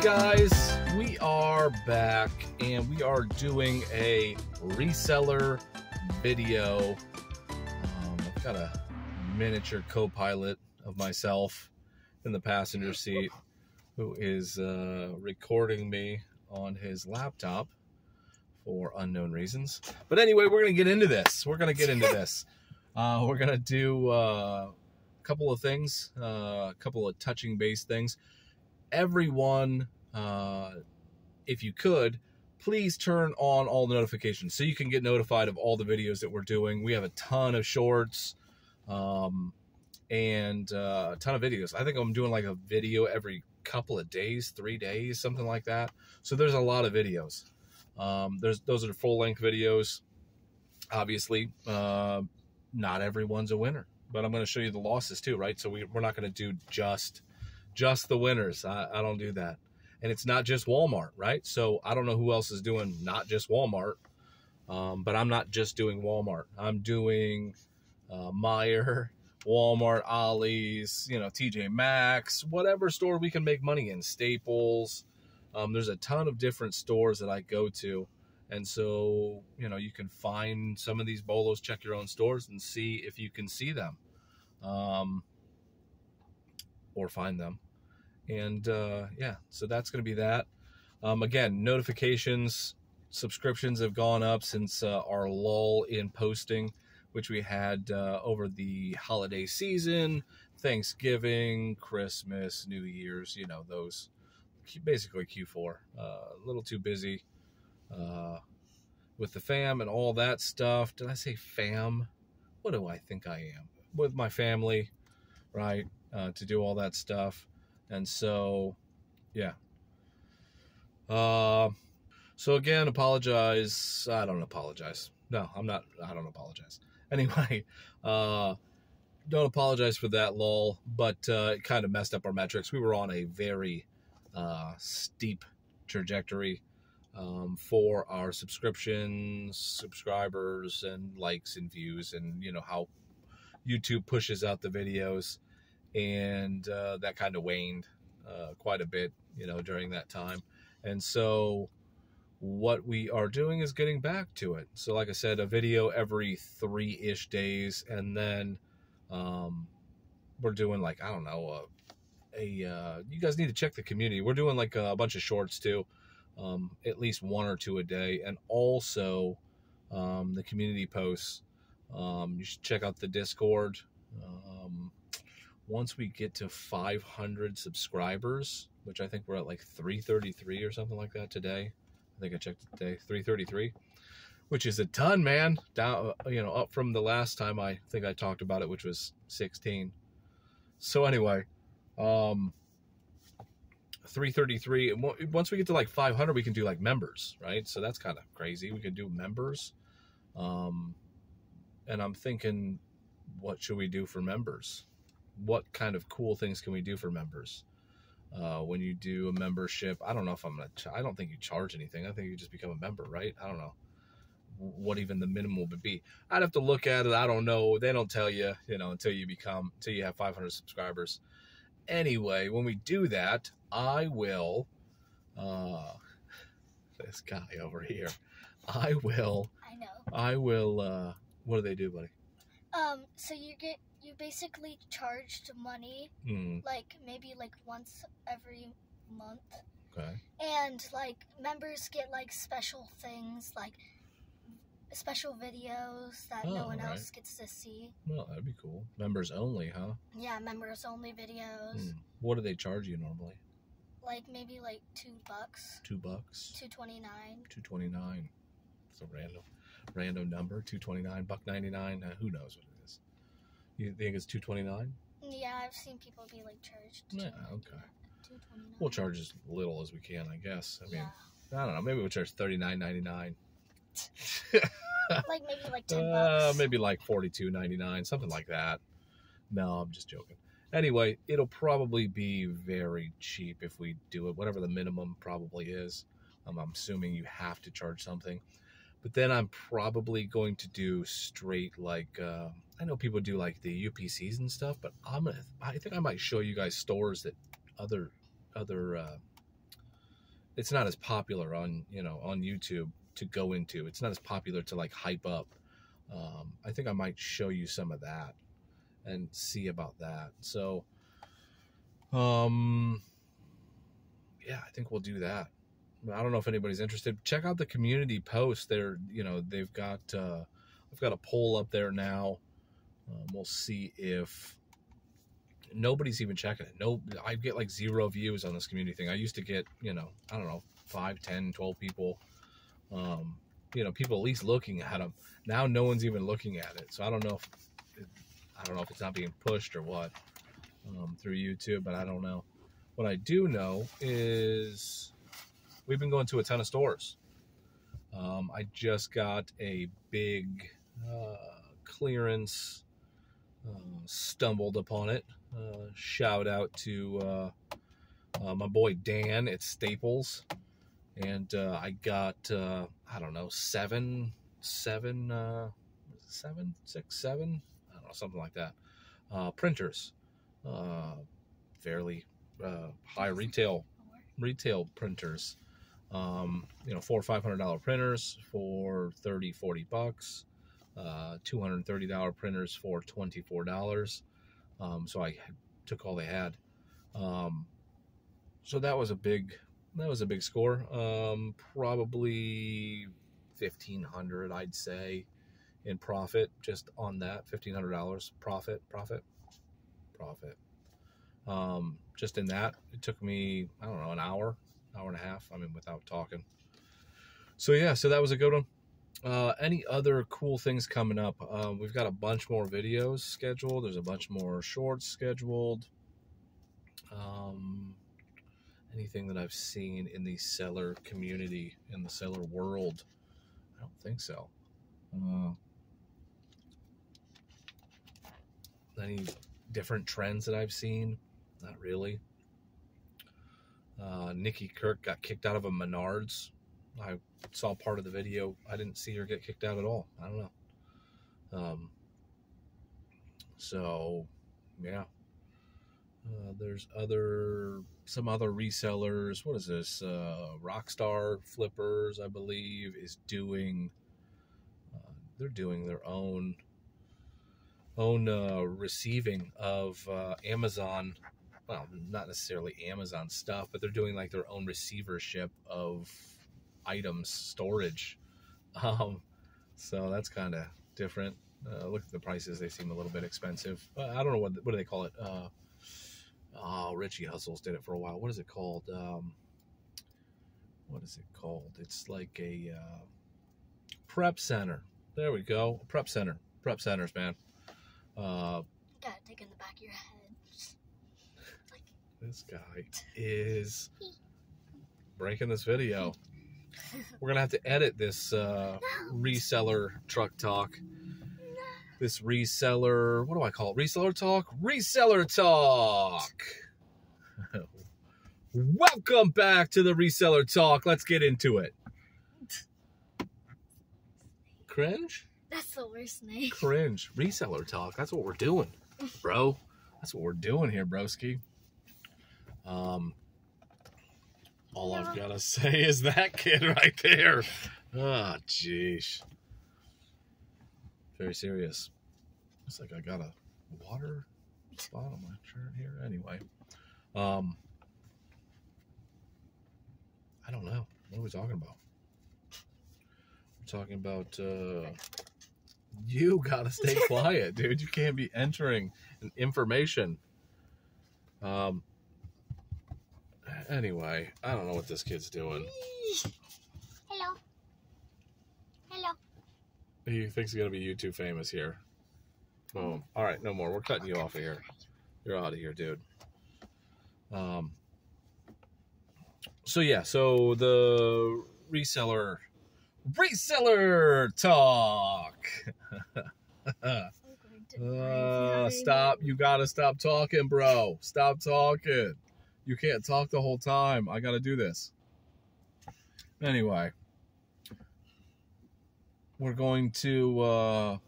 guys, we are back and we are doing a reseller video. I've got a miniature co-pilot of myself in the passenger seat who is recording me on his laptop for unknown reasons. But anyway, we're going to get into this. We're going to do a couple of things, a couple of touching base things. Everyone, if you could, please turn on all the notifications so you can get notified of all the videos that we're doing. We have a ton of shorts and a ton of videos. I think I'm doing like a video every couple of days, 3 days, something like that. So there's a lot of videos. Those are full-length videos. Obviously, not everyone's a winner, but I'm going to show you the losses too, right? So we're not going to do just the winners. I don't do that. And it's not just Walmart, right? So I don't know who else is doing not just Walmart, but I'm not just doing Walmart. I'm doing Meijer, Walmart, Ollie's, TJ Maxx, whatever store we can make money in, Staples. There's a ton of different stores that I go to. And so, you can find some of these bolos, check your own stores and see if you can see them or find them. And yeah, so that's going to be that. Again, notifications, subscriptions have gone up since our lull in posting, which we had over the holiday season, Thanksgiving, Christmas, New Year's, those, basically Q4. A little too busy with the fam and all that stuff. Did I say fam? What do I think I am? With my family, right? To do all that stuff. And so, yeah. So again, apologize. I don't apologize. No, I don't apologize. Anyway, don't apologize for that lull, but it kind of messed up our metrics. We were on a very steep trajectory for our subscriptions, subscribers, and likes and views, and how YouTube pushes out the videos. And that kind of waned quite a bit, during that time. And so what we are doing is getting back to it. So like I said, a video every 3-ish days. And then we're doing like, I don't know, you guys need to check the community. We're doing like a bunch of shorts too, at least 1 or 2 a day. And also the community posts. You should check out the Discord. Once we get to 500 subscribers, which I think we're at like 333 or something like that today. I think I checked it today, 333, which is a ton, man. Down, up from the last time I think I talked about it, which was 16. So anyway, 333. Once we get to like 500, we can do like members, right? So that's kind of crazy. We could do members. And I'm thinking, what should we do for members? What kind of cool things can we do for members? When you do a membership, I don't know if I don't think you charge anything. I think you just become a member, right? I don't know what even the minimum would be. I'd have to look at it. I don't know. They don't tell you, until you have 500 subscribers. Anyway, when we do that, I will, this guy over here, I will, what do they do, buddy? So you basically charged money, like maybe like once every month. Okay. And like members get like special things, like special videos that no one else gets to see. Well, that'd be cool. Members only, huh? Yeah, members only videos. What do they charge you normally? Like maybe like $2. $2. $2.29. $2.29. It's a random number. $2.29, $1.99. Who knows what it is? You think it's $2.29? Yeah, I've seen people be like charged. Yeah, okay. $2.29. We'll charge as little as we can, I guess. I mean, I don't know. Maybe we'll charge $39.99. Like maybe like $10. Maybe like $42.99, something like that. No, I'm just joking. Anyway, it'll probably be very cheap if we do it, whatever the minimum probably is. I'm assuming you have to charge something. But then I'm probably going to do straight like, I know people do like the UPCs and stuff, but I think I might show you guys stores that other it's not as popular on, you know, on YouTube to go into. It's not as popular to like hype up. I think I might show you some of that and see about that. So, yeah, I think we'll do that. I don't know if anybody's interested. Check out the community post there. You know, they've got, I've got a poll up there now. We'll see if nobody's even checking it. No, I get like 0 views on this community thing. I used to get, you know, I don't know, 5, 10, 12 people, you know, people at least looking at them. Now no one's even looking at it. So I don't know if it's not being pushed or what, through YouTube, but I don't know. What I do know is we've been going to a ton of stores. I just got a big clearance, stumbled upon it. Shout out to my boy Dan at Staples. And I got, I don't know, 7, 6, 7? I don't know, something like that. Printers. Fairly high retail printers. You know, $400 or $500 printers for $30-40. $230 printers for $24. So I took all they had. So that was a big score. Probably $1,500, I'd say, in profit just on that. $1,500 profit. Just in that, it took me, I don't know, an hour and a half. I mean, without talking. So yeah, so that was a good one. Any other cool things coming up? We've got a bunch more videos scheduled. There's a bunch more shorts scheduled. Anything that I've seen in the seller community, in the seller world? I don't think so. Any different trends that I've seen? Not really. Nikki Kirk got kicked out of a Menards. I saw part of the video. I didn't see her get kicked out at all. I don't know. So, yeah. There's some other resellers. What is this? Rockstar Flippers, I believe, is doing. They're doing their own receiving of Amazon. Well, not necessarily Amazon stuff, but they're doing like their own receivership of items, storage. So that's kind of different. Look at the prices; they seem a little bit expensive. I don't know what do they call it. Richie Hustles did it for a while. What is it called? It's like a prep center. There we go. A prep center. Prep centers, man. Gotta dig in the back of your head. This guy is breaking this video. We're gonna have to edit this reseller truck talk. This reseller, what do I call it? Reseller talk? Reseller talk! Welcome back to the reseller talk. Let's get into it. Cringe? That's the worst name. Cringe. Reseller talk. That's what we're doing, bro. That's what we're doing here, broski. All I've got to say is that kid right there. Oh, jeez. Very serious. Looks like I got a water spot on my shirt here. Anyway, I don't know. What are we talking about? We're talking about, you gotta stay quiet, dude. You can't be entering information. Anyway, I don't know what this kid's doing. Hello. He thinks he's gonna be YouTube famous here. Boom. All right, no more. We're cutting you off of here. You're out of here, dude. So yeah, so the reseller talk. Stop. You gotta stop talking, bro. Stop talking. You can't talk the whole time. I gotta do this. Anyway, we're going to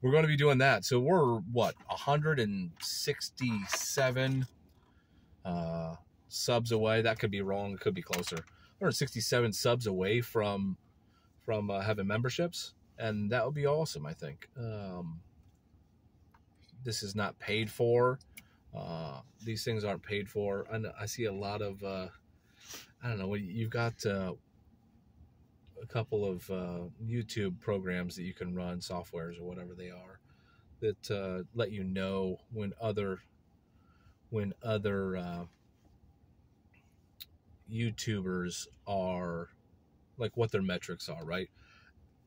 be doing that. So we're what, 167 subs away. That could be wrong. It could be closer. 167 subs away from having memberships, and that would be awesome. I think this is not paid for. These things aren't paid for. I see a lot of I don't know. You've got a couple of YouTube programs that you can run, softwares or whatever they are, that let you know when other YouTubers are, like, what their metrics are, right?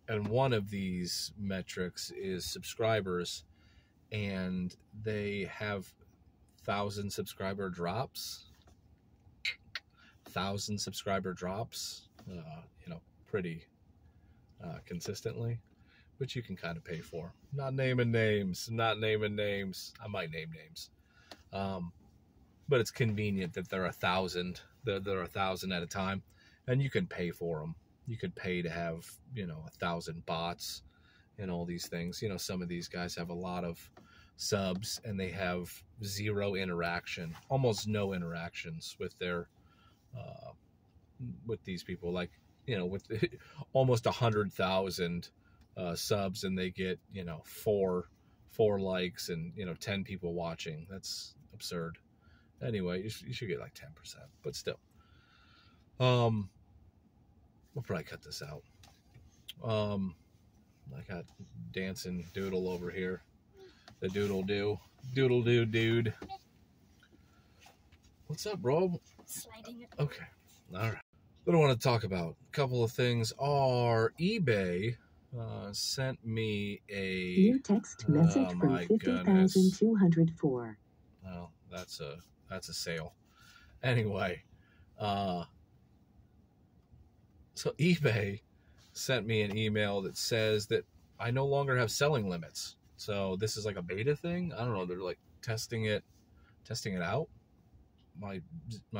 And one of these metrics is subscribers, and they have 1,000 subscriber drops. 1,000 subscriber drops, pretty consistently, which you can kind of pay for. Not naming names. I might name names. But it's convenient that there are 1,000. There are 1,000 at a time, and you can pay for them. You could pay to have 1,000 bots and all these things. Some of these guys have a lot of subs, and they have zero interaction, almost no interactions with their with these people. Like, with almost 100,000 subs, and they get 4 likes and 10 people watching. That's absurd. Anyway, you should get like 10%, but still. We'll probably cut this out. I got dancing doodle over here. The doodle do dude. What's up, bro? Sliding it. Okay, all right. What I want to talk about, a couple of things are eBay sent me a new text message from 50,204. Well, that's a sale. Anyway, so eBay sent me an email that says that I no longer have selling limits. So this is like a beta thing. I don't know. They're like testing it out. My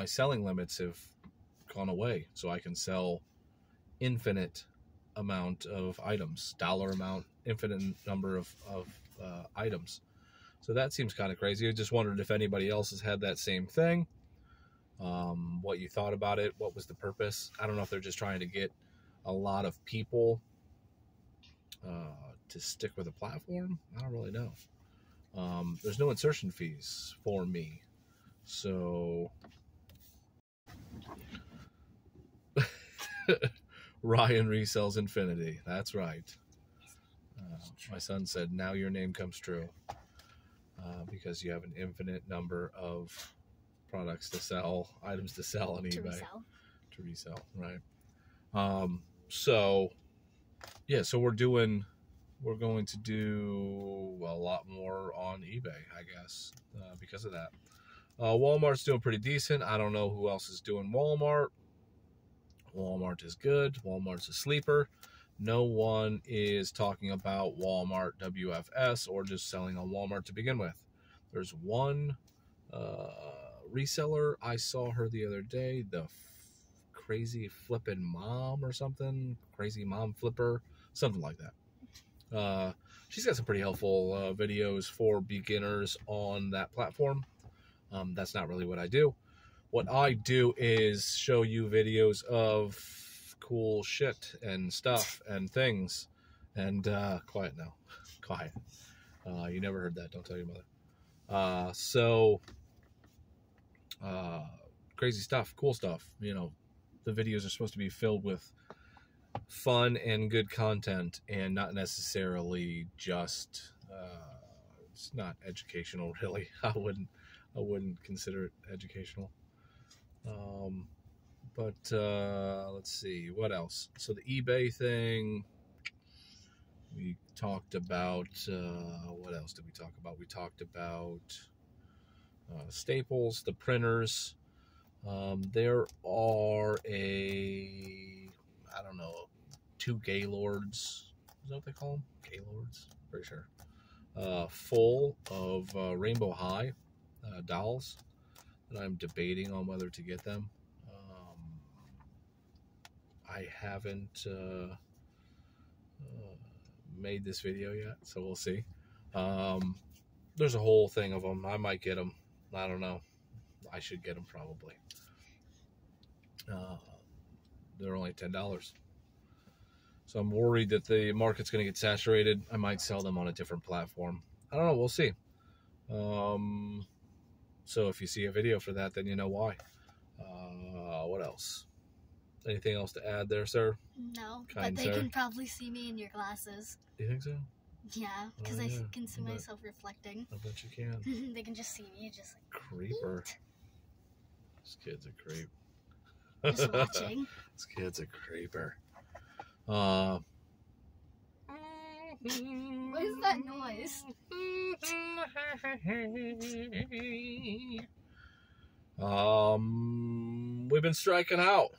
selling limits have gone away, so I can sell infinite amount of items, dollar amount, infinite number of items. So that seems kind of crazy. I just wondered if anybody else has had that same thing. What you thought about it, what was the purpose? I don't know if they're just trying to get a lot of people to stick with a platform. I don't really know. There's no insertion fees for me, so Ryan resells infinity. That's right. My son said, now your name comes true, because you have an infinite number of products to sell, items to sell on eBay. To resell, right? So we're going to do a lot more on eBay, I guess, because of that. Walmart's doing pretty decent. I don't know who else is doing Walmart. Walmart is good. Walmart's a sleeper. No one is talking about Walmart WFS or just selling on Walmart to begin with. There's one reseller. I saw her the other day, the crazy flippin' mom or something. Crazy mom flipper, something like that. She's got some pretty helpful videos for beginners on that platform. That's not really what I do. What I do is show you videos of cool shit and stuff and things. And quiet now. Quiet. You never heard that. Don't tell your mother. Crazy stuff, cool stuff. The videos are supposed to be filled with fun and good content, and not necessarily just it's not educational, really. I wouldn't consider it educational. But let's see what else. So the eBay thing we talked about. What else did we talk about? We talked about Staples, the printers. There are I don't know, 2 Gaylords. Is that what they call them? Gaylords? Pretty sure. Full of Rainbow High dolls that I'm debating on whether to get them. I haven't made this video yet, so we'll see. There's a whole thing of them. I might get them. I don't know. I I should get them probably. They're only $10. So I'm worried that the market's going to get saturated. I might sell them on a different platform. I don't know. We'll see. So if you see a video for that, then you know why. What else? Anything else to add there, sir? No, Kind but they sir? can probably see me in your glasses. You think so? Yeah, because Oh, I yeah. can see I bet. myself reflecting. I bet you can. They can just see me, just like Creeper. This kid's a creep. just watching. This kid's a creeper. What is that noise? We've been striking out.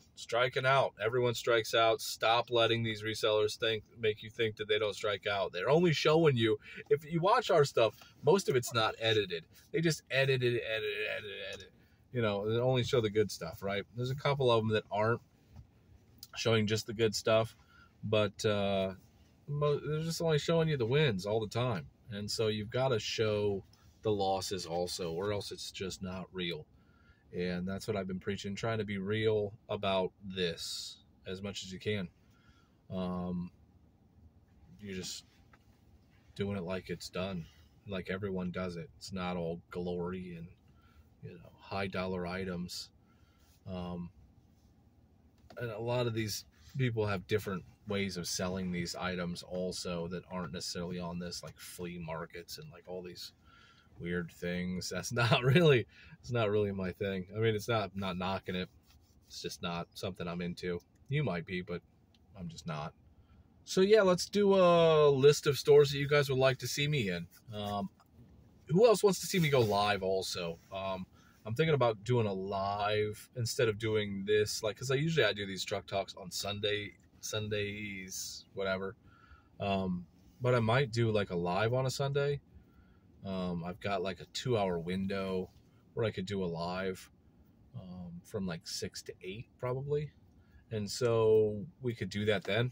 Everyone strikes out. Stop letting these resellers make you think that they don't strike out. They're only showing you. If you watch our stuff, most of it's not edited. They just edit. You know, they only show the good stuff, right? There's a couple of them that aren't showing just the good stuff, but they're just only showing you the wins all the time. And so you've got to show the losses also, or else it's just not real. And that's what I've been preaching, trying to be real about this as much as you can. You're just doing it like it's done, like everyone does it. It's not all glory and, you know, high dollar items. And a lot of these people have different ways of selling these items also that aren't necessarily on this, like flea markets and like all these weird things. That's not really, it's not really my thing. I mean, I'm not knocking it. It's just not something I'm into. You might be, but I'm just not. So yeah, let's do a list of stores that you guys would like to see me in. Who else wants to see me go live also? I'm thinking about doing a live instead of doing this, like, because I do these truck talks on Sundays, whatever. But I might do like a live on a Sunday. I've got like a 2-hour window where I could do a live from like 6 to 8 probably. And so we could do that then.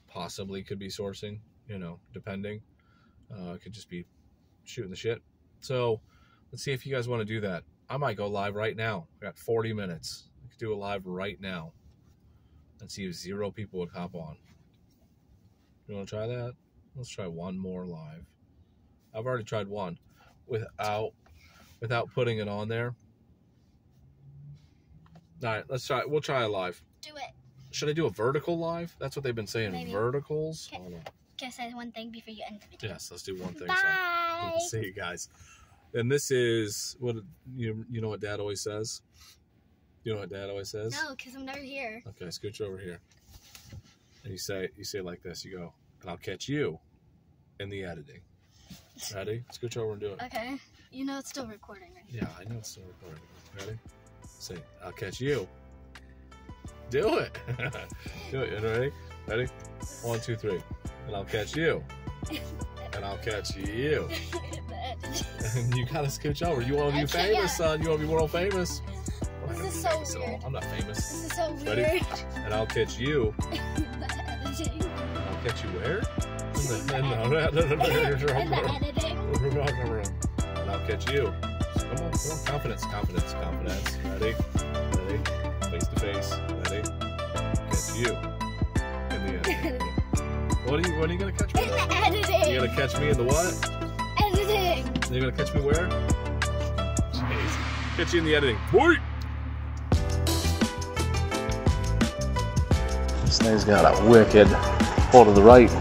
Possibly could be sourcing, you know, depending. It could just be shooting the shit. So let's see if you guys want to do that. I might go live right now. I got 40 minutes. I could do a live right now and see if 0 people would hop on. You want to try that? Let's try one more live. I've already tried one without putting it on there. All right, let's try. We'll try a live. Do it. Should I do a vertical live? That's what they've been saying. Maybe. Verticals. Okay. Hold on. Can I say one thing before you end the video? Yes, let's do one thing. Bye. So. See you guys. And this is what you know what Dad always says. You know what Dad always says? No, because I'm never here. Okay, scooch over here. And you say it like this. You go, and I'll catch you in the editing. Ready? Scooch over and do it. Okay. You know it's still recording, right? Yeah, I know it's still recording. Ready? Say, I'll catch you. Do it. Do it. Ready? Ready? 1, 2, 3. And I'll catch you. And I'll catch you. And you gotta scooch over. You want to be famous, son. You want to be world famous. This is so weird. I'm not famous. This is so weird. Ready? And I'll catch you. Editing. I'll catch you where? In the editing. And I'll catch you. Come on. Confidence. Ready? Face to face. Ready? Catch you. In the editing. What are you gonna catch me? In the editing. You're gonna catch me in the what? Editing. You're gonna catch me where? Jeez. Catch you in the editing. Boy! This thing's got a wicked pull to the right.